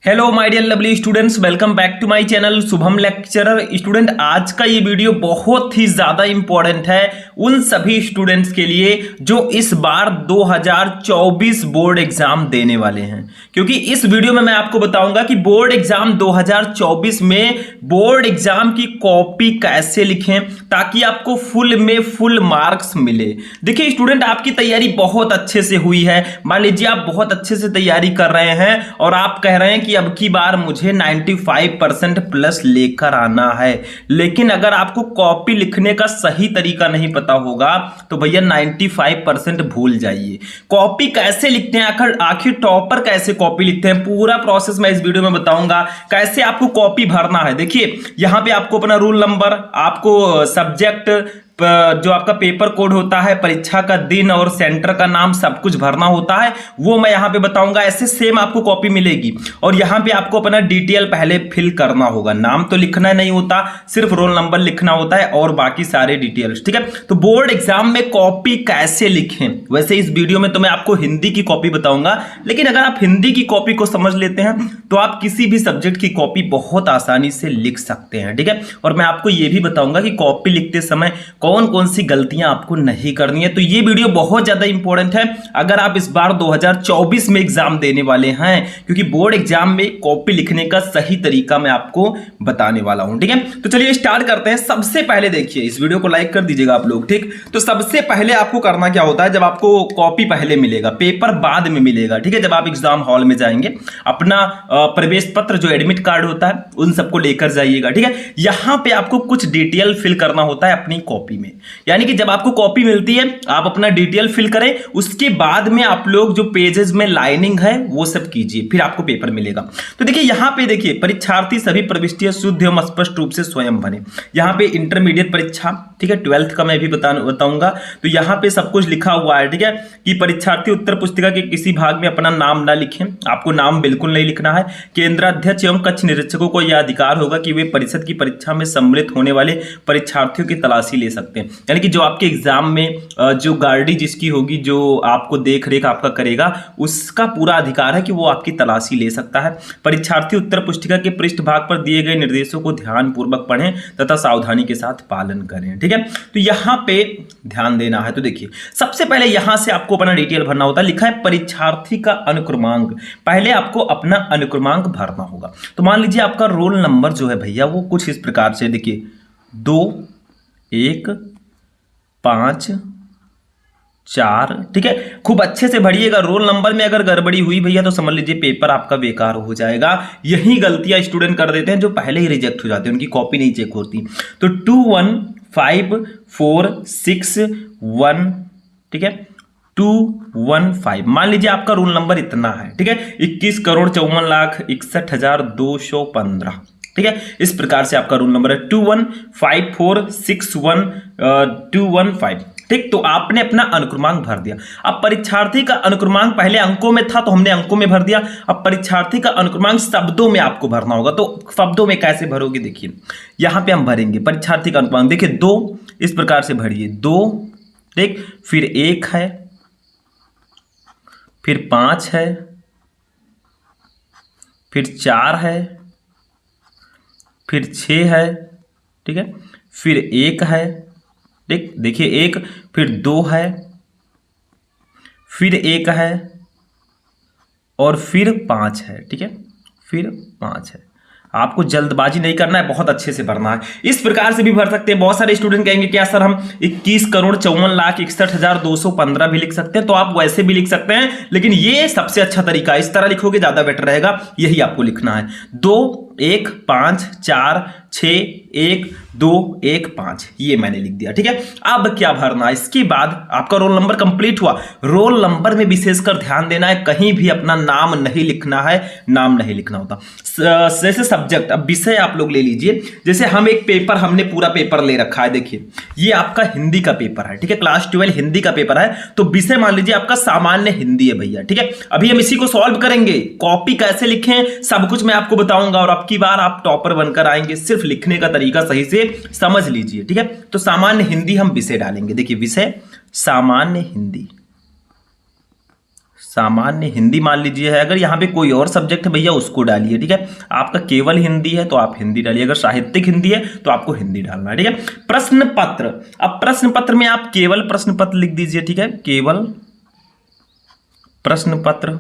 Hello my dear lovely students, welcome back to my channel Shubham lecturer. Student, आज का ये video बहुत ही ज़्यादा इंपॉर्टेंट है उन सभी स्टूडेंट्स के लिए जो इस बार 2024 बोर्ड एग्जाम देने वाले हैं, क्योंकि इस वीडियो में मैं आपको बताऊंगा कि बोर्ड एग्जाम 2024 में बोर्ड एग्जाम की कॉपी कैसे लिखें ताकि आपको फुल में फुल मार्क्स मिले। देखिए स्टूडेंट, आपकी तैयारी बहुत अच्छे से हुई है। मान लीजिए आप बहुत अच्छे से तैयारी कर रहे हैं और आप कह रहे हैं कि अब की बार मुझे 95% प्लस लेकर आना है, लेकिन अगर आपको कॉपी लिखने का सही तरीका नहीं पता होगा तो भैया 95% भूल जाइए। कॉपी कैसे लिखते हैं, आखिर टॉपर कैसे कॉपी लिखते हैं, पूरा प्रोसेस मैं इस वीडियो में बताऊंगा। कैसे आपको कॉपी भरना है, देखिए यहां पे आपको अपना रोल नंबर, आपको सब्जेक्ट, जो आपका पेपर कोड होता है, परीक्षा का दिन और सेंटर का नाम, सब कुछ भरना होता है, वो मैं यहाँ पे बताऊंगा। ऐसे सेम आपको कॉपी मिलेगी और यहाँ पे आपको अपना डिटेल पहले फिल करना होगा। नाम तो लिखना नहीं होता, सिर्फ रोल नंबर लिखना होता है और बाकी सारे डिटेल्स, ठीक है। तो बोर्ड एग्जाम में कॉपी कैसे लिखें, वैसे इस वीडियो में तो मैं आपको हिंदी की कॉपी बताऊंगा, लेकिन अगर आप हिंदी की कॉपी को समझ लेते हैं तो आप किसी भी सब्जेक्ट की कॉपी बहुत आसानी से लिख सकते हैं, ठीक है। और मैं आपको ये भी बताऊंगा कि कॉपी लिखते समय कौन कौन सी गलतियां आपको नहीं करनी है। तो ये वीडियो बहुत ज्यादा इंपॉर्टेंट है अगर आप इस बार 2024 में एग्जाम देने वाले हैं, क्योंकि बोर्ड एग्जाम में कॉपी लिखने का सही तरीका मैं आपको बताने वाला हूं, ठीक है। तो चलिए स्टार्ट करते हैं। सबसे पहले देखिए, इस वीडियो को लाइक कर दीजिएगा आप लोग, ठीक। तो सबसे पहले आपको करना क्या होता है, जब आपको कॉपी पहले मिलेगा, पेपर बाद में मिलेगा, ठीक है। जब आप एग्जाम हॉल में जाएंगे, अपना प्रवेश पत्र, जो एडमिट कार्ड होता है, उन सबको लेकर जाइएगा, ठीक है। यहां पे आपको कुछ डिटेल फिल करना होता है अपनी कॉपी में, यानी कि जब आपको कॉपी मिलती है आप अपना डिटेल फिल करें, उसके बाद में आप लोग जो पेजेस में लाइनिंग है वो सब कीजिए, फिर आपको पेपर मिलेगा। तो देखिए यहां पे देखिए, परीक्षार्थी सभी प्रविष्टियां शुद्ध एवं स्पष्ट रूप से स्वयं भरें। यहां पे इंटरमीडिएट परीक्षा, ठीक है, 12th का मैं भी बताऊंगा। तो यहां पे सब कुछ लिखा हुआ है, ठीक है, कि परीक्षार्थी उत्तर पुस्तिका के किसी भाग में अपना नाम ना लिखें। आपको नाम बिल्कुल नहीं लिखना है। केंद्राध्यक्ष एवं कक्ष निरीक्षकों को यह अधिकार होगा कि वे परिषद की परीक्षा में सम्मिलित होने वाले परीक्षार्थियों की तलाशी ले सकते हैं। यानी कि जो आपके एग्जाम में जो गार्डी जिसकी होगी, जो आपको देख रेख आपका करेगा, उसका पूरा अधिकार है कि वो आपकी तलाशी ले सकता है। परीक्षार्थी उत्तर पुस्तिका के पृष्ठ भाग पर दिए गए निर्देशों को ध्यान पूर्वक पढ़ें तथा सावधानी के साथ पालन करें, ठीक है। तो यहां पे ध्यान देना है। तो देखिए सबसे पहले यहां से आपको अपना डिटेल भरना होता है। लिखा है परीक्षार्थी का अनुक्रमांक, पहले आपको अपना अनुक्रमांक भरना होगा। तो मान लीजिए आपका रोल नंबर जो है भैया वो कुछ इस प्रकार से, देखिए 2 1 5 4, ठीक है। खूब अच्छे से भरिएगा। रोल नंबर में अगर गड़बड़ी हुई भैया तो समझ लीजिए पेपर आपका बेकार हो जाएगा। यही गलतियां स्टूडेंट कर देते हैं जो पहले ही रिजेक्ट हो जाते हैं, उनकी कॉपी नहीं चेक होती। तो 2 1 5 4 6 1, ठीक है, 2 1 5। मान लीजिए आपका रोल नंबर इतना है, ठीक है, 21,54,61,215, ठीक है। इस प्रकार से आपका रोल नंबर है 2154612115, ठीक। तो आपने अपना अनुक्रमांक भर दिया। अब परीक्षार्थी का अनुक्रमांक पहले अंकों में था तो हमने अंकों में भर दिया। अब परीक्षार्थी का अनुक्रमांक शब्दों में आपको भरना होगा। तो शब्दों में कैसे भरोगे, देखिए यहां पे हम भरेंगे परीक्षार्थी का अनुक्रमांक। देखिए 2 इस प्रकार से भरिए, 2, ठीक, फिर 1 है, फिर 5 है, फिर 4 है, फिर 6 है, ठीक है, फिर 1 है, ठीक, देखिए 1, फिर 2 है, फिर 1 है और फिर 5 है, ठीक है, फिर 5 है। आपको जल्दबाजी नहीं करना है, बहुत अच्छे से भरना है। इस प्रकार से भी भर सकते हैं। बहुत सारे स्टूडेंट कहेंगे क्या सर हम 21,54,61,215 भी लिख सकते हैं, तो आप वैसे भी लिख सकते हैं, लेकिन ये सबसे अच्छा तरीका है। इस तरह लिखोगे ज्यादा बेटर रहेगा। यही आपको लिखना है, 2 1 5 4 6 1 2 1 5, ये मैंने लिख दिया, ठीक है। अब क्या भरना है, इसके बाद आपका रोल नंबर कंप्लीट हुआ। रोल नंबर में विशेषकर ध्यान देना है, कहीं भी अपना नाम नहीं लिखना है, नाम नहीं लिखना होता। जैसे सब्जेक्ट, अब विषय आप लोग ले लीजिए। जैसे हम एक पेपर, हमने पूरा पेपर ले रखा है, देखिए ये आपका हिंदी का पेपर है, ठीक है, क्लास 12 हिंदी का पेपर है। तो विषय मान लीजिए आपका सामान्य हिंदी है भैया, ठीक है। अभी हम इसी को सॉल्व करेंगे। कॉपी कैसे लिखें सब कुछ मैं आपको बताऊंगा और अब की बार आप टॉपर बनकर आएंगे। सिर्फ लिखने का तरीका सही से समझ लीजिए, ठीक है। तो सामान्य हिंदी हम विषय डालेंगे। देखिए विषय सामान्य हिंदी, सामान्य हिंदी मान लीजिए है। अगर यहाँ पे कोई और सब्जेक्ट है भैया उसको डालिए, ठीक है। आपका केवल हिंदी है तो आप हिंदी डालिए, अगर साहित्यिक हिंदी है तो आपको हिंदी डालना है, ठीक है। प्रश्न पत्र, अब प्रश्न पत्र में आप केवल प्रश्न पत्र लिख दीजिए, ठीक है, केवल प्रश्न पत्र,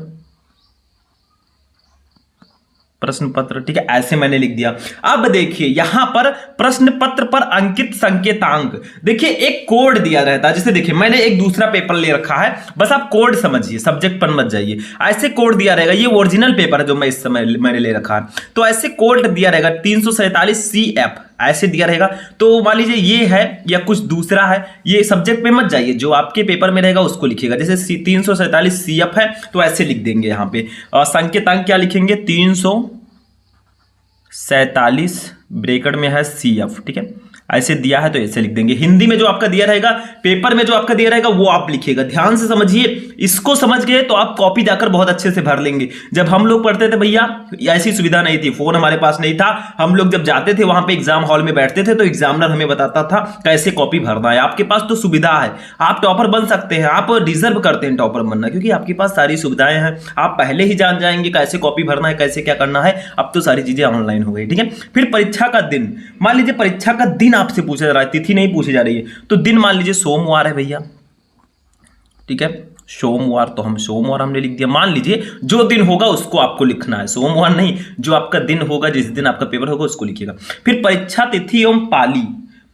प्रश्न पत्र, ठीक है, ऐसे मैंने लिख दिया। अब देखिए यहां पर प्रश्न पत्र पर अंकित संकेतांक, देखिए एक कोड दिया रहता है। जैसे देखिए मैंने एक दूसरा पेपर ले रखा है, बस आप कोड समझिए, सब्जेक्ट पर मत जाइए। ऐसे कोड दिया रहेगा, ये ओरिजिनल पेपर है जो मैं इस समय मैंने ले रखा है, तो ऐसे कोड दिया रहेगा 347 CF ऐसे दिया रहेगा। तो मान लीजिए ये है या कुछ दूसरा है, ये सब्जेक्ट पे मत जाइए, जो आपके पेपर में रहेगा उसको लिखिएगा। जैसे 347 CF है तो ऐसे लिख देंगे यहाँ पे। संकेतांक क्या लिखेंगे, 347 ब्रैकेट में है CF, ठीक है, ऐसे दिया है तो ऐसे लिख देंगे। हिंदी में जो आपका दिया रहेगा, पेपर में जो आपका दिया रहेगा वो आप लिखिएगा। ध्यान से समझिए, इसको समझ गए तो आप कॉपी जाकर बहुत अच्छे से भर लेंगे। जब हम लोग पढ़ते थे भैया ऐसी सुविधा नहीं थी, फोन हमारे पास नहीं था, हम लोग जब जाते थे वहां पे एग्जाम हॉल में बैठते थे तो एग्जामिनर हमें बताता था कैसे कॉपी भरना है। आपके पास तो सुविधा है, आप टॉपर बन सकते हैं, आप डिजर्व करते हैं टॉपर बनना, क्योंकि आपके पास सारी सुविधाएं हैं। आप पहले ही जान जाएंगे कैसे कॉपी भरना है, कैसे क्या करना है। अब तो सारी चीजें ऑनलाइन हो गई, ठीक है। फिर परीक्षा का दिन, मान लीजिए परीक्षा का दिन आपसे पूछा जा रहा है, तिथि नहीं पूछी जा रही है, तो दिन मान लीजिए सोमवार है भैया, ठीक है, सोमवार, तो हम सोमवार हमने लिख दिया। मान लीजिए जो दिन होगा उसको आपको लिखना है, सोमवार नहीं, जो आपका दिन होगा, जिस दिन आपका पेपर होगा उसको लिखिएगा। फिर परीक्षा तिथि एवं पाली,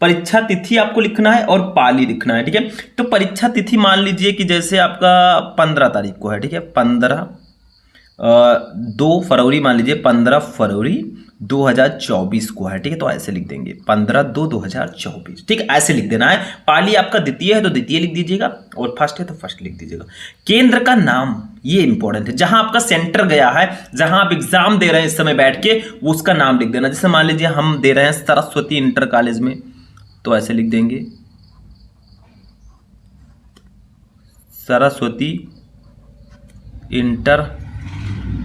परीक्षा तिथि आपको लिखना है और पाली लिखना है, ठीक है। तो परीक्षा तिथि मान लीजिए कि जैसे आपका 15 तारीख को है, ठीक है, 2 फरवरी मान लीजिए, 15 फरवरी 2024 को है, ठीक है, तो ऐसे लिख देंगे 15/2/2024, ठीक, ऐसे लिख देना है। पाली आपका द्वितीय है तो द्वितीय लिख दीजिएगा, और फर्स्ट है तो फर्स्ट लिख दीजिएगा। केंद्र का नाम, ये इंपॉर्टेंट है, जहां आपका सेंटर गया है, जहां आप एग्जाम दे रहे हैं इस समय बैठ के, उसका नाम लिख देना। जैसे मान लीजिए हम दे रहे हैं सरस्वती इंटर कॉलेज में, तो ऐसे लिख देंगे सरस्वती इंटर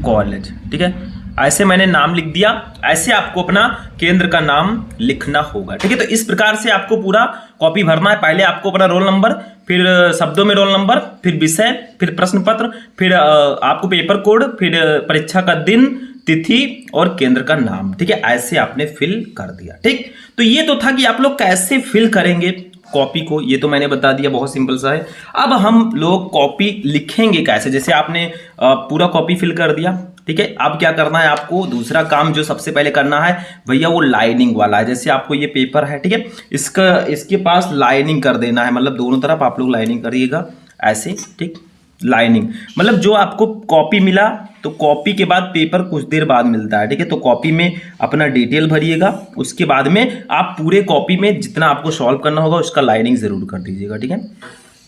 कॉलेज, ठीक है, ऐसे मैंने नाम लिख दिया। ऐसे आपको अपना केंद्र का नाम लिखना होगा, ठीक है। तो इस प्रकार से आपको पूरा कॉपी भरना है। पहले आपको अपना रोल नंबर, फिर शब्दों में रोल नंबर, फिर विषय, फिर प्रश्न पत्र, फिर आपको पेपर कोड, फिर परीक्षा का दिन, तिथि और केंद्र का नाम, ठीक है, ऐसे आपने फिल कर दिया, ठीक। तो ये तो था कि आप लोग कैसे फिल करेंगे कॉपी को, ये तो मैंने बता दिया, बहुत सिंपल सा है। अब हम लोग कॉपी लिखेंगे कैसे। जैसे आपने पूरा कॉपी फिल कर दिया, ठीक है, अब क्या करना है आपको, दूसरा काम जो सबसे पहले करना है भैया वो लाइनिंग वाला है। जैसे आपको ये पेपर है, ठीक है, इसके पास लाइनिंग कर देना है, मतलब दोनों तरफ आप लोग लाइनिंग करिएगा ऐसे, ठीक। लाइनिंग मतलब जो आपको कॉपी मिला, तो कॉपी के बाद पेपर कुछ देर बाद मिलता है, ठीक है, तो कॉपी में अपना डिटेल भरिएगा। उसके बाद में आप पूरे कॉपी में जितना आपको सॉल्व करना होगा उसका लाइनिंग जरूर कर दीजिएगा, ठीक है।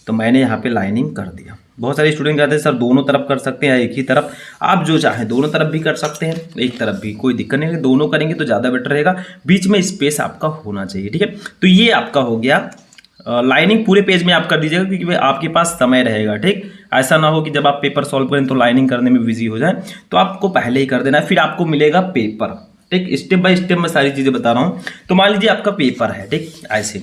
तो मैंने यहाँ पे लाइनिंग कर दिया। बहुत सारे स्टूडेंट कहते हैं सर दोनों तरफ कर सकते हैं, एक ही तरफ, आप जो चाहें दोनों तरफ भी कर सकते हैं, एक तरफ भी, कोई दिक्कत नहीं है। दोनों करेंगे तो ज़्यादा बेटर रहेगा, बीच में स्पेस आपका होना चाहिए, ठीक है। तो ये आपका हो गया। लाइनिंग पूरे पेज में आप कर दीजिएगा, क्योंकि आपके पास समय रहेगा, ठीक। ऐसा ना हो कि जब आप पेपर सॉल्व करें तो लाइनिंग करने में बिजी हो जाए, तो आपको पहले ही कर देना है। फिर आपको मिलेगा पेपर, ठीक, स्टेप बाय स्टेप मैं सारी चीज़ें बता रहा हूँ। तो मान लीजिए आपका पेपर है, ठीक, ऐसे,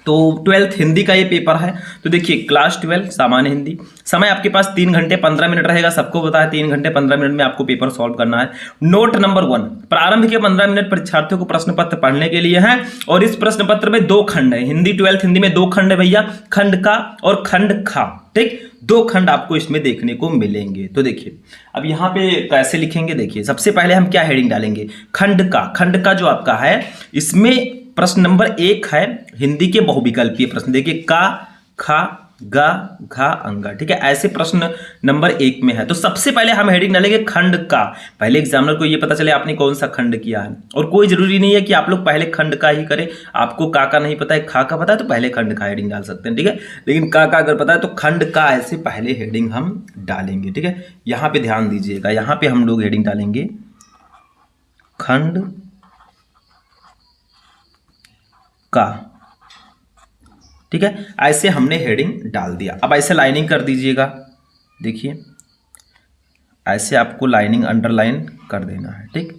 तो 12th हिंदी का ये पेपर है। तो देखिए क्लास 12 सामान्य हिंदी, समय आपके पास 3 घंटे 15 मिनट रहेगा, सबको पता है 3 घंटे 15 मिनट में आपको पेपर सॉल्व करना है। नोट नंबर 1, प्रारंभ के 15 मिनट परीक्षार्थियों को प्रश्न पत्र पढ़ने के लिए है, और इस प्रश्न पत्र में 2 खंड है। हिंदी 12th हिंदी में 2 खंड है भैया, खंड का और खंड खा, ठीक, 2 खंड आपको इसमें देखने को मिलेंगे। तो देखिए अब यहाँ पे कैसे लिखेंगे, देखिए सबसे पहले हम क्या हेडिंग डालेंगे, खंड का। खंड का जो आपका है, इसमें प्रश्न नंबर 1 है हिंदी के बहुविकल्पीय प्रश्न, देखिए का, खा, गा, घा, अंगा, ठीक है, ऐसे प्रश्न नंबर 1 में है। तो सबसे पहले हम हेडिंग डालेंगे खंड का। पहले एग्जामिनर को ये पता चले आपने कौन सा खंड किया है, और कोई जरूरी नहीं है कि आप लोग पहले खंड का ही करें। आपको का नहीं पता है, खा का पता है, तो पहले खंड का हेडिंग डाल सकते हैं, ठीक है। लेकिन का अगर पता है तो खंड का ऐसे पहले हेडिंग हम डालेंगे, ठीक है। यहाँ पे ध्यान दीजिएगा, यहाँ पे हम लोग हेडिंग डालेंगे खंड का, ठीक है, ऐसे हमने हेडिंग डाल दिया। अब ऐसे लाइनिंग कर दीजिएगा, देखिए ऐसे आपको लाइनिंग अंडरलाइन कर देना है, ठीक।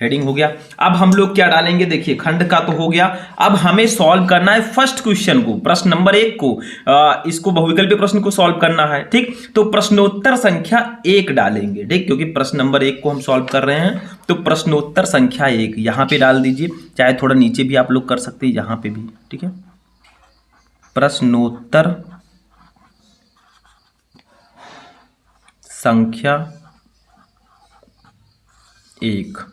हेडिंग हो गया। अब हम लोग क्या डालेंगे, देखिए खंड का तो हो गया। अब हमें सॉल्व करना है फर्स्ट क्वेश्चन को, प्रश्न नंबर 1 को, इसको बहुविकल्पीय प्रश्न को सॉल्व करना है। ठीक, तो प्रश्नोत्तर संख्या 1 डालेंगे। ठीक, क्योंकि प्रश्न नंबर 1 को हम सॉल्व कर रहे हैं, तो प्रश्नोत्तर संख्या 1 यहां पे डाल दीजिए, चाहे थोड़ा नीचे भी आप लोग कर सकते हैं, यहां पे भी। ठीक है, प्रश्नोत्तर संख्या 1।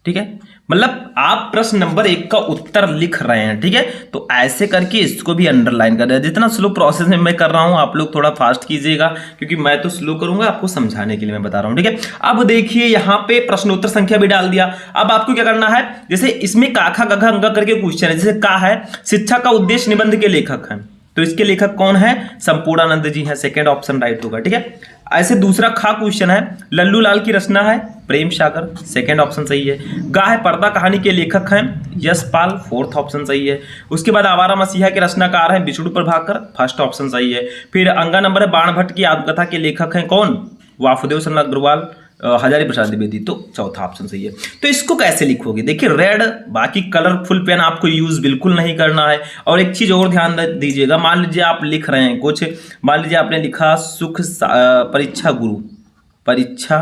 ठीक है, मतलब आप प्रश्न नंबर 1 का उत्तर लिख रहे हैं। ठीक है, तो ऐसे करके इसको भी अंडरलाइन कर रहे हैं। जितना स्लो प्रोसेस में मैं कर रहा हूं, आप लोग थोड़ा फास्ट कीजिएगा, क्योंकि मैं तो स्लो करूंगा, आपको समझाने के लिए मैं बता रहा हूं। ठीक है, अब देखिए यहां पे प्रश्नोत्तर संख्या भी डाल दिया। अब आपको क्या करना है, जैसे इसमें काखा गघा अंगा करके क्वेश्चन है, जैसे का है शिक्षा का उद्देश्य निबंध के लेखक हैं, तो इसके लेखक कौन है, संपूर्णानंद जी हैं, सेकेंड ऑप्शन राइट होगा। ठीक है, ऐसे दूसरा खा क्वेश्चन है, लल्लू लाल की रचना है प्रेम सागर, सेकेंड ऑप्शन सही है। गा है पर्दा कहानी के लेखक हैं यशपाल, फोर्थ ऑप्शन सही है। उसके बाद आवारा मसीहा के रचनाकार हैं विष्णु प्रभाकर, फर्स्ट ऑप्शन सही है। फिर अंगा नंबर है बाण भट्ट की आत्मकथा के लेखक हैं कौन, वासुदेव शरण अग्रवाल, हजारी प्रसाद द्विवेदी, तो चौथा ऑप्शन सही है। तो इसको कैसे लिखोगे, देखिए रेड, बाकी कलरफुल पेन आपको यूज बिल्कुल नहीं करना है। और एक चीज और ध्यान दीजिएगा, मान लीजिए आप लिख रहे हैं कुछ, मान लीजिए आपने लिखा सुख परीक्षा गुरु, परीक्षा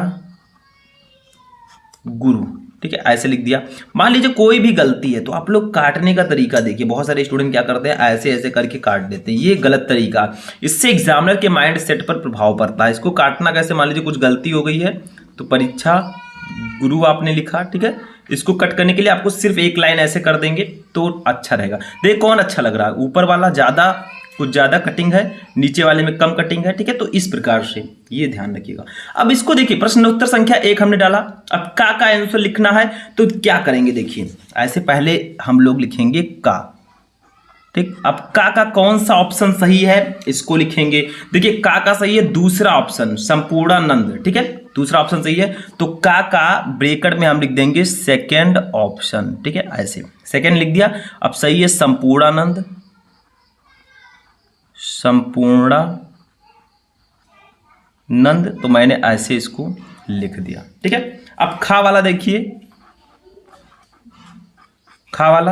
गुरु, ठीक है, ऐसे लिख दिया। मान लीजिए कोई भी गलती है, तो आप लोग काटने का तरीका देखिए, बहुत सारे स्टूडेंट क्या करते हैं, ऐसे ऐसे करके काट देते हैं, ये गलत तरीका। इससे एग्जामिनर के माइंड सेट पर प्रभाव पड़ता है। इसको काटना कैसे, मान लीजिए कुछ गलती हो गई है, तो परीक्षा गुरु आपने लिखा, ठीक है, इसको कट करने के लिए आपको सिर्फ एक लाइन ऐसे कर देंगे तो अच्छा रहेगा। देखिए कौन अच्छा लग रहा है, ऊपर वाला ज्यादा, कुछ ज्यादा कटिंग है, नीचे वाले में कम कटिंग है। ठीक है, तो इस प्रकार से ये ध्यान रखिएगा। अब इसको देखिए, प्रश्नोत्तर संख्या 1 हमने डाला। अब का आंसर लिखना है, तो क्या करेंगे, देखिए ऐसे पहले हम लोग लिखेंगे का। ठीक, अब का कौन सा ऑप्शन सही है, इसको लिखेंगे। देखिए का सही है दूसरा ऑप्शन संपूर्णानंद। ठीक है, दूसरा ऑप्शन सही है, तो का ब्रैकेट में हम लिख देंगे सेकेंड ऑप्शन। ठीक है, ऐसे सेकेंड लिख दिया। अब सही है संपूर्णानंद, संपूर्णानंद, तो मैंने ऐसे इसको लिख दिया। ठीक है, अब खा वाला देखिए, खा वाला,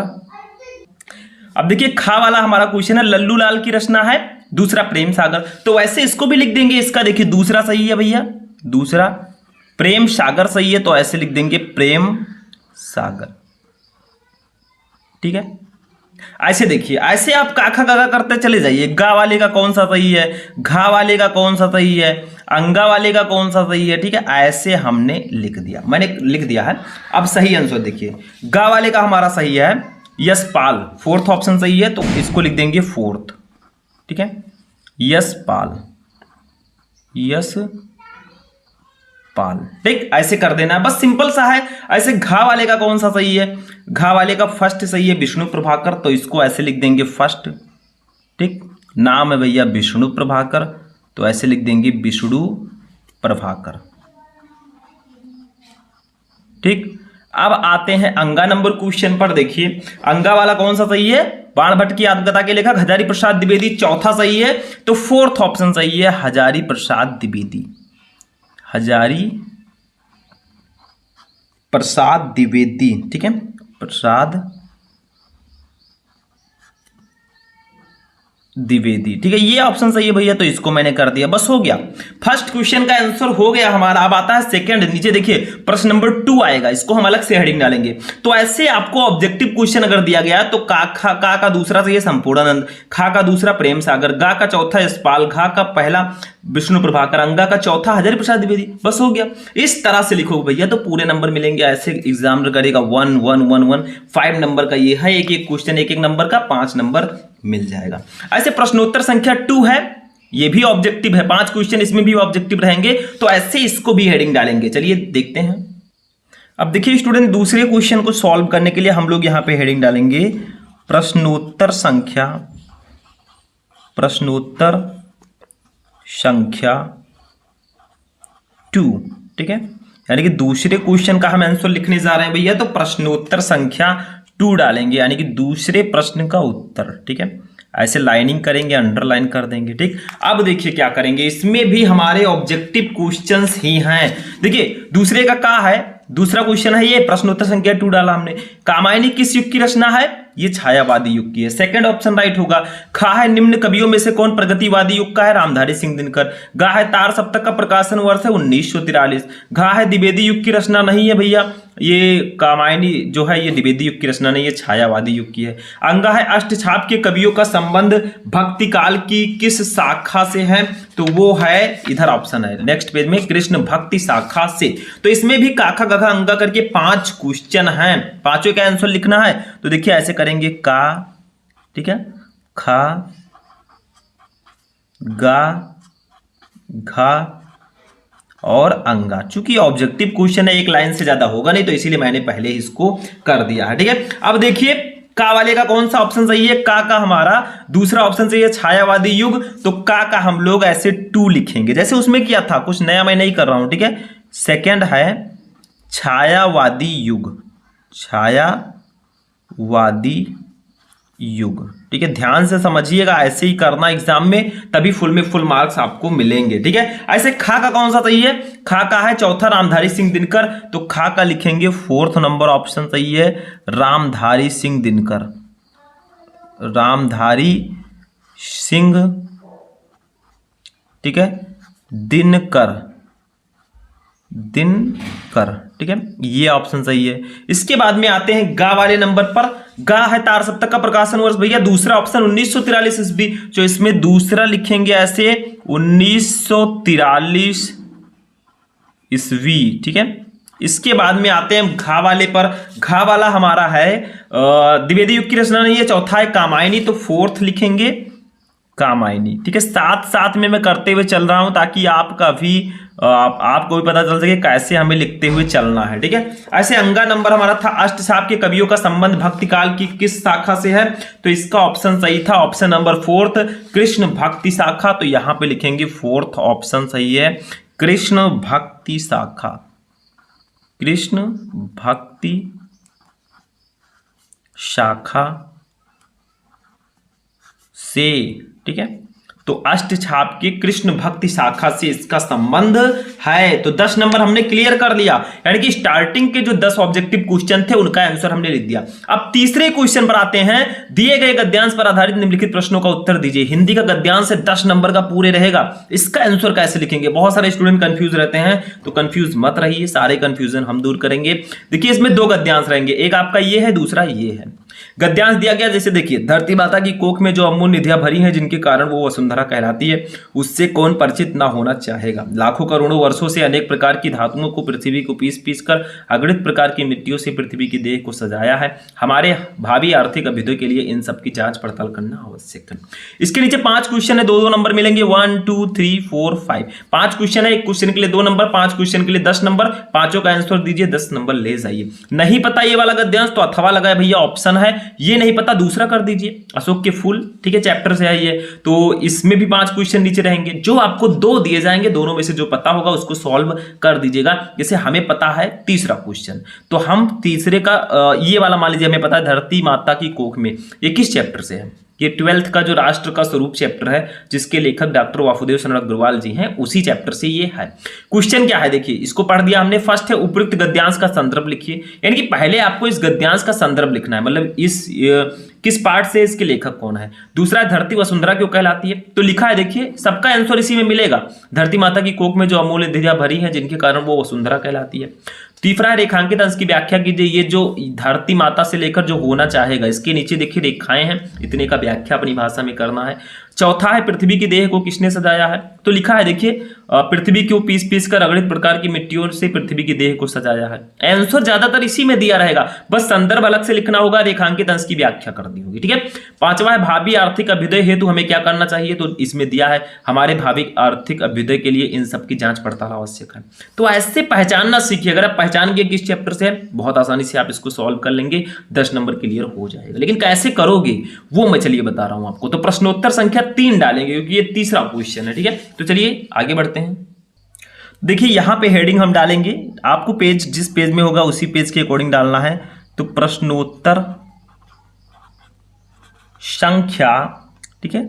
अब देखिए खा वाला हमारा क्वेश्चन है लल्लू लाल की रचना है, दूसरा प्रेम सागर, तो वैसे इसको भी लिख देंगे। इसका देखिए दूसरा सही है भैया, दूसरा प्रेम सागर सही है, तो ऐसे लिख देंगे प्रेम सागर। ठीक है, ऐसे देखिए, ऐसे आप काखा गागा करते चले जाइए। गा वाले का कौन सा सही है, घा वाले का कौन सा सही है, अंगा वाले का कौन सा सही है। ठीक है, ऐसे हमने लिख दिया, मैंने लिख दिया है। अब सही आंसर देखिए, गा वाले का हमारा सही है यशपाल, फोर्थ ऑप्शन सही है, तो इसको लिख देंगे फोर्थ। ठीक है, यशपाल, यशपाल। ठीक, ऐसे कर देना है, बस सिंपल सा है। ऐसे घा वाले का कौन सा सही है, घा वाले का फर्स्ट सही है विष्णु प्रभाकर, तो इसको ऐसे लिख देंगे फर्स्ट। ठीक, नाम है भैया विष्णु प्रभाकर, तो ऐसे लिख देंगे विष्णु प्रभाकर। ठीक, अब आते हैं अंगा नंबर क्वेश्चन पर। देखिए अंगा वाला कौन सा सही है, बाण भट्ट की आत्मकथा के लेखक हजारी प्रसाद द्विवेदी, चौथा सही है, तो फोर्थ ऑप्शन सही है हजारी प्रसाद द्विवेदी, हजारी प्रसाद द्विवेदी। ठीक है, प्रसाद द्विवेदी। ठीक है, ये ऑप्शन सही है भैया, तो इसको मैंने कर दिया, बस हो गया। फर्स्ट क्वेश्चन का आंसर हो गया हमारा। अब आता है सेकंड, नीचे देखिए प्रश्न नंबर 2 आएगा, इसको हम अलग से हेडिंग डालेंगे। तो ऐसे आपको ऑब्जेक्टिव क्वेश्चन अगर दिया गया तो का दूसरा सही है संपूर्णानंद, खा का दूसरा प्रेम सागर, गा का चौथा यशपाल, घा का पहला विष्णु प्रभाकर, अंगा का चौथा हजारी प्रसाद द्विवेदी, बस हो गया। इस तरह से लिखो भैया, तो पूरे नंबर मिलेंगे। ऐसे एग्जामिनर करेगा 1 1 1 1, 5 नंबर का ये है, एक एक क्वेश्चन एक एक नंबर का 5 नंबर मिल जाएगा। ऐसे प्रश्नोत्तर संख्या 2 है, ये भी ऑब्जेक्टिव है, 5 क्वेश्चन इसमें भी ऑब्जेक्टिव रहेंगे, तो ऐसे इसको भी हेडिंग डालेंगे। चलिए देखते हैं। अब देखिए स्टूडेंट, दूसरे क्वेश्चन को सॉल्व करने के लिए हम लोग यहां पे हेडिंग डालेंगे प्रश्नोत्तर संख्या 2। ठीक है, यानी कि दूसरे क्वेश्चन का हम आंसर लिखने जा रहे हैं भैया, तो प्रश्नोत्तर संख्या 2 डालेंगे, यानी कि दूसरे प्रश्न का उत्तर। ठीक है, ऐसे लाइनिंग करेंगे, अंडरलाइन कर देंगे। ठीक, अब देखिए क्या करेंगे, इसमें भी हमारे ऑब्जेक्टिव क्वेश्चंस ही हैं। देखिए दूसरे का है दूसरा क्वेश्चन है ये, प्रश्नोत्तर संख्या 2 डाला हमने। कामायनी किस युग की रचना है? ये छायावादी युग की है। सेकंड ऑप्शन राइट होगा। खा है निम्न कवियों में से कौन प्रगतिवादी युग का है? रामधारी सिंह दिनकर। गा है तार सप्तक का प्रकाशन वर्ष है 1943। घा है द्विवेदी युग की रचना नहीं है भैया, ये कामायनी जो है ये द्विवेदी युग की रचना नहीं है, छायावादी युग की है। अंगा है अष्टछाप के कवियों का संबंध भक्ति काल की किस शाखा से है? तो वो है इधर ऑप्शन है नेक्स्ट पेज में, कृष्ण भक्ति शाखा से। तो इसमें भी काखा गघा अंगा करके 5 क्वेश्चन हैं, पांचों का आंसर लिखना है। तो देखिए ऐसे करेंगे, का, ठीक है, खा, गा, घा और अंगा। चूंकि ऑब्जेक्टिव क्वेश्चन है, एक लाइन से ज्यादा होगा नहीं, तो इसीलिए मैंने पहले इसको कर दिया है, ठीक है। अब देखिए का वाले का कौन सा ऑप्शन सही है? का हमारा दूसरा ऑप्शन सही है, छायावादी युग। तो का हम लोग ऐसे 2 लिखेंगे, जैसे उसमें किया था, कुछ नया मैं नहीं कर रहा हूं, ठीक है। सेकंड है छायावादी युग, छायावादी युग, ठीक है। ध्यान से समझिएगा, ऐसे ही करना एग्जाम में, तभी फुल में फुल मार्क्स आपको मिलेंगे, ठीक है। ऐसे खा का कौन सा सही है? खा का है चौथा रामधारी सिंह दिनकर, तो खा का लिखेंगे 4th नंबर ऑप्शन सही है, रामधारी सिंह दिनकर, रामधारी सिंह, ठीक है, दिनकर, ठीक है, ये ऑप्शन सही है। इसके बाद में आते हैं गा वाले नंबर पर। गा है तार सप्तक का प्रकाशन वर्ष भैया, दूसरा ऑप्शन 1943 ईस्वी, जो इसमें दूसरा लिखेंगे ऐसे 1943 ईस्वी, ठीक है। इसके बाद में आते हैं घा वाले पर। घा वाला हमारा है द्विवेदी युग की रचना नहीं है, चौथा है कामायनी, तो 4th लिखेंगे कामायनी, ठीक है। साथ साथ में मैं करते हुए चल रहा हूं ताकि आपका भी आपको भी पता चल सके कैसे हमें लिखते हुए चलना है, ठीक है। ऐसे अंगा नंबर हमारा था अष्टछाप के कवियों का संबंध भक्ति काल की किस शाखा से है? तो इसका ऑप्शन सही था, ऑप्शन नंबर 4th, कृष्ण भक्ति शाखा। तो यहां पे लिखेंगे 4th ऑप्शन सही है, कृष्ण भक्ति शाखा, कृष्ण भक्ति शाखा से, ठीक है। तो अष्टछाप की कृष्ण भक्ति शाखा से इसका संबंध है। तो 10 नंबर हमने क्लियर कर लिया, यानी कि स्टार्टिंग के जो 10 ऑब्जेक्टिव क्वेश्चन थे उनका आंसर हमने लिख दिया। अब तीसरे क्वेश्चन पर आते हैं। दिए गए गद्यांश पर आधारित निम्नलिखित प्रश्नों का उत्तर दीजिए। हिंदी का गद्यांश है 10 नंबर का पूरे रहेगा, इसका आंसर कैसे लिखेंगे? बहुत सारे स्टूडेंट कंफ्यूज रहते हैं, तो कंफ्यूज मत रहिए, सारे कंफ्यूजन हम दूर करेंगे। देखिए इसमें 2 गद्यांश रहेंगे, एक आपका ये है, दूसरा ये है। गद्यांश दिया गया जैसे देखिए, धरती माता की कोख में जो अमूल्य निधियां भरी हैं जिनके कारण वो वसुंधरा कहलाती है, उससे कौन परिचित ना होना चाहेगा। लाखों करोड़ों वर्षों से अनेक प्रकार की धातुओं को पृथ्वी को पीस पीस कर अगणित प्रकार की मिट्टियों से पृथ्वी की देह को सजाया है। हमारे भावी आर्थिक अभ्युदय के लिए इन सब की जांच पड़ताल करना आवश्यक है। इसके नीचे 5 क्वेश्चन है, 2-2 नंबर मिलेंगे, 1 2 3 4 5। 5 क्वेश्चन है, एक क्वेश्चन के लिए 2 नंबर, 5 क्वेश्चन के लिए 10 नंबर, पांचों का आंसर दीजिए, 10 नंबर ले जाइए। नहीं पता ये वाला गद्यांश तो अथवा लगाए भैया ऑप्शन है, ये नहीं पता दूसरा कर दीजिए, अशोक के फूल, ठीक है, चैप्टर से है ये। तो इसमें भी 5 क्वेश्चन नीचे रहेंगे, जो आपको 2 दिए जाएंगे, दोनों में से जो पता होगा उसको सॉल्व कर दीजिएगा। जैसे हमें पता है तीसरा क्वेश्चन, तो हम तीसरे का ये वाला मान लीजिए, हमें पता है धरती माता की कोख में, ये किस चैप्टर से है? ये 12th का जो राष्ट्र का स्वरूप चैप्टर है, जिसके लेखक डॉक्टर वासुदेव शरण अग्रवाल जी हैं, उसी चैप्टर से ये है। क्वेश्चन क्या है देखिए, इसको पढ़ दिया हमने। फर्स्ट है उपयुक्त गद्यांश का संदर्भ लिखिए, यानी कि पहले आपको इस गद्यांश का संदर्भ लिखना है, मतलब इस किस पार्ट से, इसके लेखक कौन है। दूसरा धरती वसुंधरा क्यों कहलाती है, तो लिखा है देखिए, सबका आंसर इसी में मिलेगा। धरती माता की कोख में जो अमूल्य निधियां भरी हैं जिनके कारण वो वसुंधरा कहलाती है। तीसरा है रेखांकित अंश की व्याख्या कीजिए, ये जो धरती माता से लेकर जो होना चाहेगा, इसके नीचे देखिए रेखाएं हैं, इतने का व्याख्या अपनी भाषा में करना है। चौथा है पृथ्वी की देह को किसने सजाया है, तो लिखा है देखिए, पृथ्वी को पीस पीस कर अगणित प्रकार की मिट्टियों से पृथ्वी की देह को सजाया है। आंसर ज्यादातर इसी में दिया रहेगा, बस संदर्भ अलग से लिखना होगा, रेखांकित अंश की व्याख्या कर दी होगी, ठीक है। पांचवा है भावी आर्थिक अभ्युदय हेतु हमें क्या करना चाहिए, तो इसमें दिया है हमारे भावी आर्थिक अभ्युदय के लिए इन सब की जांच पड़ताल आवश्यक है। तो ऐसे पहचानना सीखिए, अगर आप पहचान गए किस चैप्टर से है, बहुत आसानी से आप इसको सॉल्व कर लेंगे, 10 नंबर क्लियर हो जाएगा। लेकिन कैसे करोगे वो मैं चलिए बता रहा हूं आपको। तो प्रश्नोत्तर संख्या 3 डालेंगे, क्योंकि ये तीसरा क्वेश्चन है, ठीक है। तो चलिए आगे बढ़ते हैं। देखिए यहां पे हेडिंग हम डालेंगे, आपको पेज जिस पेज में होगा उसी पेज के अकॉर्डिंग डालना है। तो प्रश्नोत्तर संख्या, ठीक है,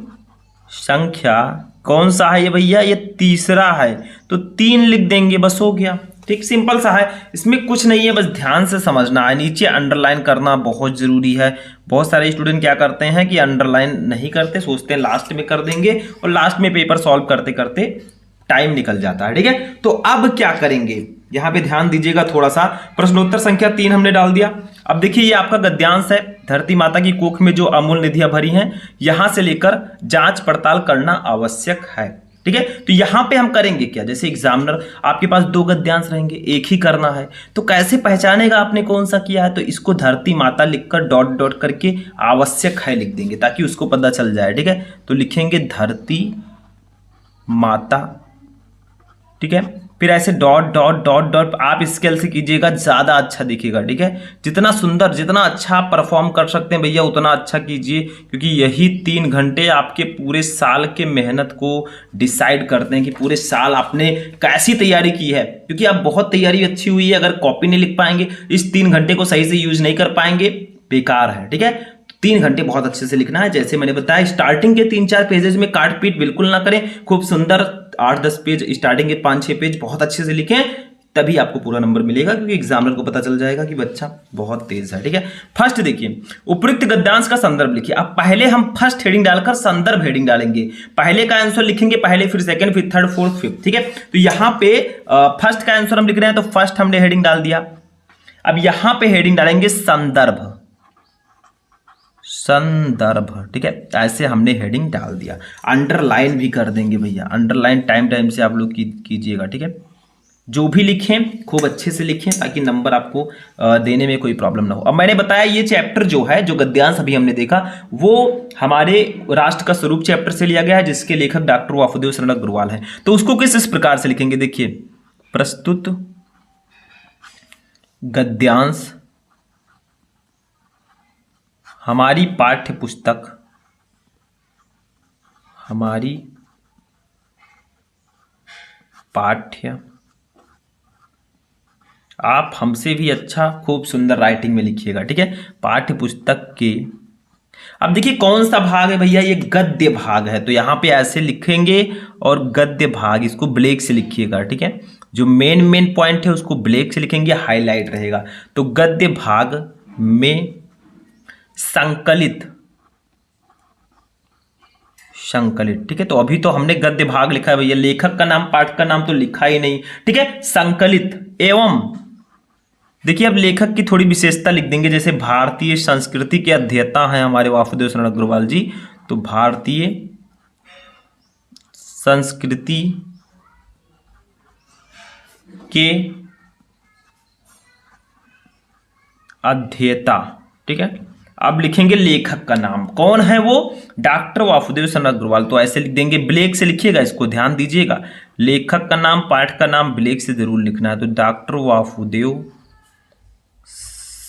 संख्या कौन सा है ये भैया, ये तीसरा है, तो 3 लिख देंगे, बस हो गया। ठीक, सिंपल सा है, इसमें कुछ नहीं है, बस ध्यान से समझना है। नीचे अंडरलाइन करना बहुत जरूरी है। बहुत सारे स्टूडेंट क्या करते हैं कि अंडरलाइन नहीं करते, सोचते हैं लास्ट में कर देंगे और लास्ट में पेपर सॉल्व करते करते टाइम निकल जाता है। ठीक है, तो अब क्या करेंगे, यहां पे ध्यान दीजिएगा थोड़ा सा। प्रश्नोत्तर संख्या 3 हमने डाल दिया। अब देखिए ये आपका गद्यांश है, धरती माता की कोख में जो अमूल्य निधियां भरी हैं, यहां से लेकर जांच पड़ताल करना आवश्यक है। ठीक है, तो यहां पे हम करेंगे क्या, जैसे एग्जामिनर आपके पास 2 गद्यांश रहेंगे, एक ही करना है, तो कैसे पहचानेगा आपने कौन सा किया है, तो इसको धरती माता लिखकर डॉट डॉट करके आवश्यक है लिख देंगे ताकि उसको पता चल जाए। ठीक है, तो लिखेंगे धरती माता, ठीक है, फिर ऐसे डॉट डॉट डॉट डॉट आप स्केल से कीजिएगा, ज्यादा अच्छा दिखेगा। ठीक है, जितना सुंदर, जितना अच्छा आप परफॉर्म कर सकते हैं भैया उतना अच्छा कीजिए, क्योंकि यही 3 घंटे आपके पूरे साल के मेहनत को डिसाइड करते हैं कि पूरे साल आपने कैसी तैयारी की है। क्योंकि आप बहुत तैयारी अच्छी हुई है, अगर कॉपी नहीं लिख पाएंगे, इस 3 घंटे को सही से यूज नहीं कर पाएंगे, बेकार है। ठीक है, 3 घंटे बहुत अच्छे से लिखना है। जैसे मैंने बताया, स्टार्टिंग के 3-4 पेजेस में काट पीट बिल्कुल ना करें, खूब सुंदर 8-10 पेज, स्टार्टिंग के 5-6 पेज बहुत अच्छे से लिखें, तभी आपको पूरा नंबर मिलेगा, क्योंकि एग्जामिनर को पता चल जाएगा कि बच्चा बहुत तेज है। ठीक है, फर्स्ट देखिए, उपयुक्त गद्यांश का संदर्भ लिखिए। अब पहले हम फर्स्ट हेडिंग डालकर संदर्भ हेडिंग डालेंगे। पहले का आंसर लिखेंगे पहले, फिर सेकंड, फिर थर्ड, फोर्थ, फिफ्थ। ठीक है, तो यहां पे फर्स्ट का आंसर हम लिख रहे हैं, तो फर्स्ट हमने हेडिंग डाल दिया। अब यहां पे हेडिंग डालेंगे संदर्भ, संदर्भ। ठीक है, ऐसे हमने हेडिंग डाल दिया। अंडरलाइन भी कर देंगे भैया, अंडरलाइन टाइम टाइम से आप लोग कीजिएगा। ठीक है, जो भी लिखें खूब अच्छे से लिखें ताकि नंबर आपको देने में कोई प्रॉब्लम ना हो। अब मैंने बताया ये चैप्टर जो है, जो गद्यांश अभी हमने देखा, वो हमारे राष्ट्र का स्वरूप चैप्टर से लिया गया है, जिसके लेखक डॉक्टर वासुदेव शरण अग्रवाल हैं। तो उसको किस प्रकार से लिखेंगे, देखिए, प्रस्तुत गद्यांश हमारी पाठ्य पुस्तक, हमारी पाठ्य, आप हमसे भी अच्छा खूब सुंदर राइटिंग में लिखिएगा। ठीक है, पाठ्य पुस्तक के, अब देखिए कौन सा भाग है भैया, ये गद्य भाग है, तो यहां पे ऐसे लिखेंगे और गद्य भाग इसको ब्लैक से लिखिएगा। ठीक है, जो मेन पॉइंट है उसको ब्लैक से लिखेंगे, हाईलाइट रहेगा। तो गद्य भाग में संकलित, संकलित। ठीक है, तो अभी तो हमने गद्य भाग लिखा है भैया, लेखक का नाम पाठ का नाम तो लिखा ही नहीं। ठीक है, संकलित एवं, देखिए अब लेखक की थोड़ी विशेषता लिख देंगे, जैसे भारतीय संस्कृति के अध्येता हैं हमारे वासुदेव शरण अग्रवाल जी, तो भारतीय संस्कृति के अध्येता। ठीक है, अब लिखेंगे लेखक का नाम, कौन है वो, डॉक्टर वासुदेव शरण अग्रवाल, तो ऐसे लिख देंगे, ब्लैक से लिखिएगा, इसको ध्यान दीजिएगा। लेखक का नाम, पाठ का नाम ब्लैक से जरूर लिखना है, तो डॉक्टर वासुदेव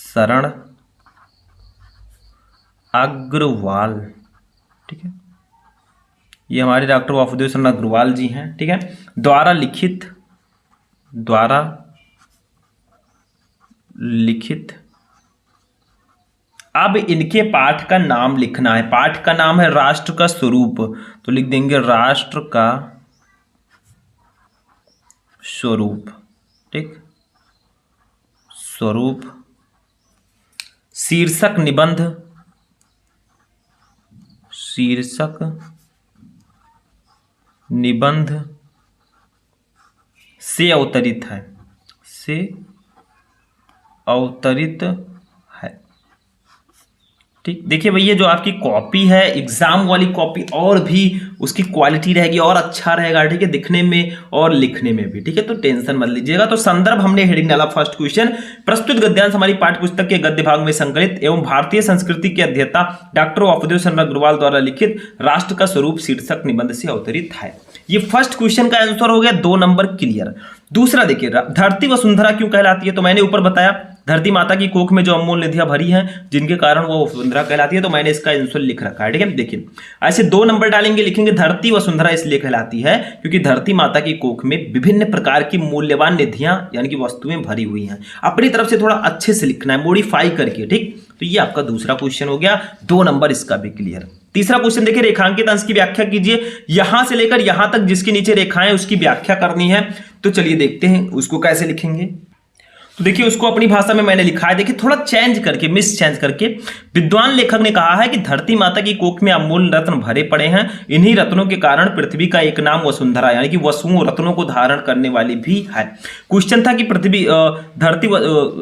शरण अग्रवाल। ठीक है, ये हमारे डॉक्टर वासुदेव शरण अग्रवाल जी हैं। ठीक है, द्वारा लिखित, द्वारा लिखित। अब इनके पाठ का नाम लिखना है, पाठ का नाम है राष्ट्र का स्वरूप, तो लिख देंगे राष्ट्र का स्वरूप। ठीक, स्वरूप। शीर्षक निबंध, शीर्षक निबंध से अवतरित है, से अवतरित है। ठीक, देखिए भैया जो आपकी कॉपी है, एग्जाम वाली कॉपी, और भी उसकी क्वालिटी रहेगी और अच्छा रहेगा। ठीक है, दिखने में और लिखने में भी। ठीक है, तो टेंशन मत लीजिएगा। तो संदर्भ हमने हेडिंग डाला, फर्स्ट क्वेश्चन, प्रस्तुत गद्यांश हमारी पाठ्य पुस्तक के गद्य भाग में संकलित एवं भारतीय संस्कृति के अध्येता डॉक्टर वासुदेव शरण अग्रवाल द्वारा लिखित राष्ट्र का स्वरूप शीर्षक निबंध से अवतरित है। ये फर्स्ट क्वेश्चन का आंसर हो गया, 2 नंबर क्लियर। दूसरा देखिए, धरती वसुंधरा क्यों कहलाती है, तो मैंने ऊपर बताया धरती माता की कोख में जो अमूल्य निधियां भरी हैं, जिनके कारण वो वसुंधरा कहलाती है, तो मैंने इसका आंसर लिख रखा है। ठीक है, देखिए ऐसे 2 नंबर डालेंगे, लिखेंगे धरती वसुंधरा इसलिए कहलाती है क्योंकि धरती माता की कोख में विभिन्न प्रकार की मूल्यवान निधियां यानी कि वस्तुएं भरी हुई हैं। अपनी तरफ से थोड़ा अच्छे से लिखना है, मॉडिफाई करके। ठीक, तो ये आपका दूसरा क्वेश्चन हो गया, 2 नंबर इसका भी क्लियर। तीसरा क्वेश्चन देखिए, रेखांकित अंश की व्याख्या कीजिए। यहां से लेकर यहां तक जिसके नीचे रेखाएं उसकी व्याख्या करनी है। तो चलिए देखते हैं उसको कैसे लिखेंगे। तो देखिए उसको अपनी भाषा में मैंने लिखा है, देखिए थोड़ा चेंज करके, मिस चेंज करके। विद्वान लेखक ने कहा है कि धरती माता की कोख में अमूल्य रत्न भरे पड़े हैं, इन्हीं रत्नों के कारण पृथ्वी का एक नाम वसुंधरा, यानी कि वसुओं रत्नों को धारण करने वाली भी है। क्वेश्चन था कि पृथ्वी धरती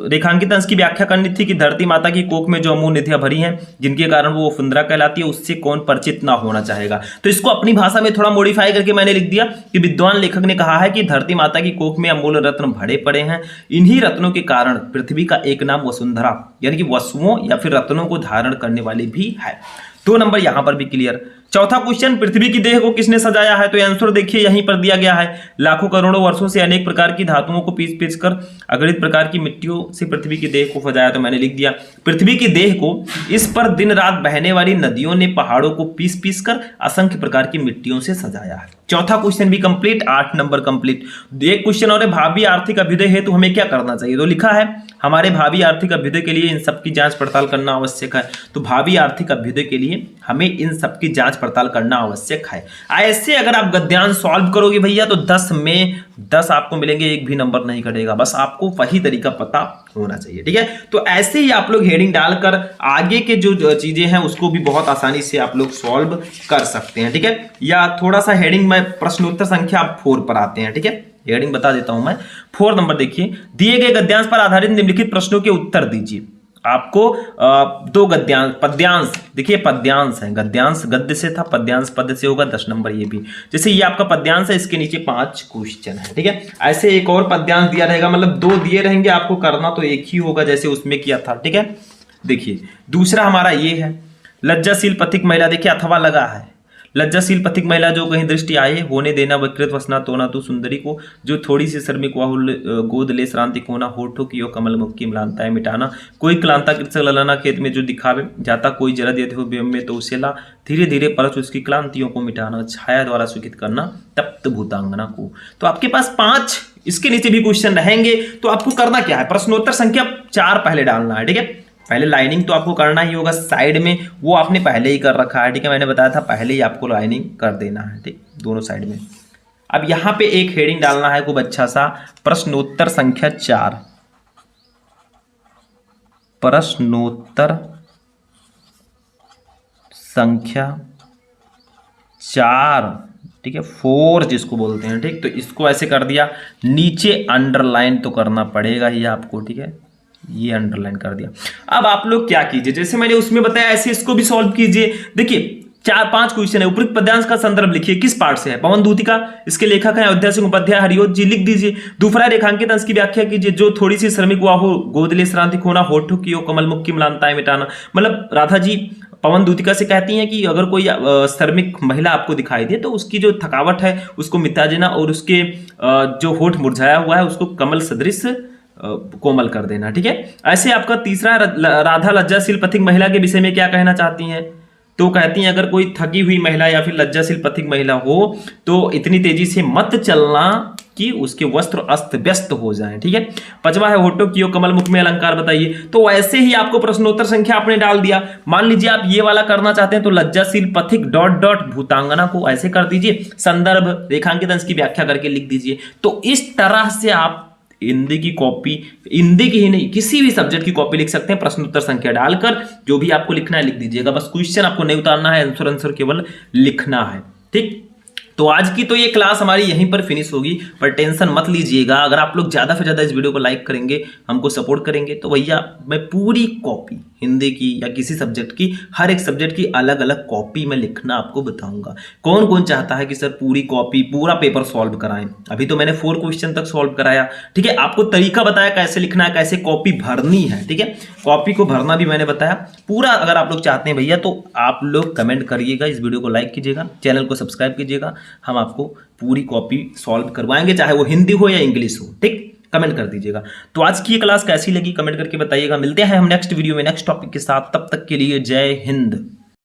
रेखांकित अंश की व्याख्या करनी थी कि धरती माता की कोख में जो अमूल्य निधियां भरी हैं जिनके कारण वो वसुंधरा कहलाती है, उससे कौन परिचित ना होना चाहेगा। तो इसको अपनी भाषा में थोड़ा मॉडिफाई करके मैंने लिख दिया कि विद्वान लेखक ने कहा है कि धरती माता की कोख में अमूल्य रत्न भरे पड़े हैं, इन्हीं रत्नों के कारण पृथ्वी का एक नाम वसुंधरा, यानी कि वसुओं या फिर रत्नों को धारण करने वाली भी है। 2 नंबर यहां पर भी क्लियर। चौथा क्वेश्चन, पृथ्वी की देह को किसने सजाया है? तो आंसर देखिए यहीं पर दिया गया है। लाखों करोड़ों वर्षों से अनेक प्रकार की धातुओं को पीस पीस कर अगणित प्रकार की मिट्टियों से पृथ्वी की देह को सजाया। तो मैंने लिख दिया पृथ्वी की देह को इस पर दिन रात बहने वाली नदियों ने पहाड़ों को पीस पीस कर असंख्य प्रकार की मिट्टियों से सजाया है। चौथा क्वेश्चन भी कंप्लीट, 8 नंबर कंप्लीट। एक क्वेश्चन और है, भावी आर्थिक अभ्युदय है तो हमें क्या करना चाहिए? तो लिखा है हमारे भावी आर्थिक अभ्युदय के लिए इन सब की जांच पड़ताल करना आवश्यक है। तो भावी आर्थिक अभ्युदय के लिए हमें इन सब की जांच पड़ताल करना आवश्यक है। ऐसे अगर आप गद्यांश सॉल्व करोगे भैया तो 10 में 10 आपको मिलेंगे, एक भी नंबर नहीं कटेगा। बस आपको वही तरीका पता होना चाहिए, ठीक है। तो ऐसे ही आप लोग हेडिंग डालकर आगे के जो चीजें हैं उसको भी बहुत आसानी से आप लोग सॉल्व कर सकते हैं, ठीक है। या थोड़ा सा हेडिंग में प्रश्नोत्तर संख्या 4 पर आते हैं, ठीक है। हेडिंग बता देता हूं मैं। 4 नंबर देखिए, दिए गए गद्यांश पर आधारित निम्नलिखित प्रश्नों के उत्तर दीजिए। आपको 2 गद्यांश, पद्यांश, देखिए पद्यांश है, गद्यांश गद्य से था, पद्यांश पद से होगा। 10 नंबर ये भी, जैसे ये आपका पद्यांश है, इसके नीचे 5 क्वेश्चन है, ठीक है। ऐसे एक और पद्यांश दिया रहेगा, मतलब 2 दिए रहेंगे, आपको करना तो एक ही होगा जैसे उसमें किया था, ठीक है। देखिए दूसरा हमारा ये है, लज्जाशील पथिक महिला, देखिए अथवा लगा है। लज्जाशील पथिक महिला जो कहीं दृष्टि आए होने देना, विकृत वसना तोना तू सुंदरी को, जो थोड़ी सी शर्मिक वाहुल गोद ले श्रांति कोना, होठों की कमल मुख की म्लानताएं मिटाना, कोई क्लांता कृत ललाना खेत में जो दिखावे जाता, कोई जरद यदि हो व्यम में तो उसे ला, धीरे धीरे परच उसकी क्लांतियों को मिटाना, छाया द्वारा सुखित करना तप्त भूतांगना को। तो आपके पास 5 इसके नीचे भी क्वेश्चन रहेंगे। तो आपको करना क्या है, प्रश्नोत्तर संख्या 4 पहले डालना है, ठीक है। पहले लाइनिंग तो आपको करना ही होगा, साइड में वो आपने पहले ही कर रखा है, ठीक है। मैंने बताया था पहले ही आपको लाइनिंग कर देना है, ठीक, दोनों साइड में। अब यहां पे एक हेडिंग डालना है खूब अच्छा सा, प्रश्नोत्तर संख्या 4, प्रश्नोत्तर संख्या 4, ठीक है, 4 जिसको बोलते हैं, ठीक। तो इसको ऐसे कर दिया, नीचे अंडरलाइन तो करना पड़ेगा ही आपको, ठीक है, ये अंडरलाइन कर दिया। अब आप लोग क्या कीजिए, जैसे मैंने उसमें बताया ऐसे इसको भी सॉल्व कीजिए। देखिए 4-5 क्वेश्चन है, उपयुक्त पद्यांश का संदर्भ लिखिए, किस पार्ट से है? पवन दूतिका, इसके लेखक हैं अयोध्या सिंह उपाध्याय, हरिओत जी, लिख दीजिए। दूसरा रेखांकित अंश की व्याख्या कीजिए, जो थोड़ी सी श्रमिक हुआ हो, गोद ले श्रांति खोना, होठों की कमल मुख की म्लानताएं मिटाना। मतलब राधा जी पवन दूतिका से कहती हैं कि अगर कोई श्रमिक महिला आपको दिखाई दे तो उसकी जो थकावट है उसको मिटा देना, और उसके जो होठ मुरझाया हुआ है उसको कमल सदृश कोमल कर देना, ठीक है। ऐसे आपका तीसरा, राधा लज्जाशील पथिक महिला के विषय में क्या कहना चाहती हैं? तो कहती हैं अगर कोई थकी हुई महिला या फिर लज्जाशील पथिक महिला हो तो इतनी तेजी से मत चलना कि उसके वस्त्र अस्त व्यस्त हो जाएं, ठीक है। 5वां है, होठों की कमल मुख में अलंकार बताइए। तो ऐसे ही आपको प्रश्नोत्तर संख्या आपने डाल दिया। मान लीजिए आप ये वाला करना चाहते हैं तो लज्जाशील पथिक डॉट डॉट भूतांगना को ऐसे कर दीजिए, संदर्भ रेखांकित अंश की व्याख्या करके लिख दीजिए। तो इस तरह से आप हिंदी की कॉपी, हिंदी की ही नहीं किसी भी सब्जेक्ट की कॉपी लिख सकते हैं, प्रश्नोत्तर संख्या डालकर जो भी आपको लिखना है लिख दीजिएगा। बस क्वेश्चन आपको नहीं उतारना है, आंसर केवल लिखना है, ठीक। तो आज की तो ये क्लास हमारी यहीं पर फिनिश होगी, पर टेंशन मत लीजिएगा। अगर आप लोग ज़्यादा से ज़्यादा इस वीडियो को लाइक करेंगे, हमको सपोर्ट करेंगे, तो भैया मैं पूरी कॉपी हिंदी की या किसी सब्जेक्ट की, हर एक सब्जेक्ट की अलग अलग कॉपी में लिखना आपको बताऊंगा। कौन कौन चाहता है कि सर पूरी कॉपी पूरा पेपर सॉल्व कराएं? अभी तो मैंने 4 क्वेश्चन तक सॉल्व कराया, ठीक है। आपको तरीका बताया कैसे लिखना है, कैसे कॉपी भरनी है, ठीक है। कॉपी को भरना भी मैंने बताया पूरा। अगर आप लोग चाहते हैं भैया तो आप लोग कमेंट करिएगा, इस वीडियो को लाइक कीजिएगा, चैनल को सब्सक्राइब कीजिएगा। हम आपको पूरी कॉपी सॉल्व करवाएंगे, चाहे वो हिंदी हो या इंग्लिश हो, ठीक। कमेंट कर दीजिएगा। तो आज की ये क्लास कैसी लगी कमेंट करके बताइएगा। मिलते हैं हम नेक्स्ट वीडियो में नेक्स्ट टॉपिक के साथ, तब तक के लिए जय हिंद।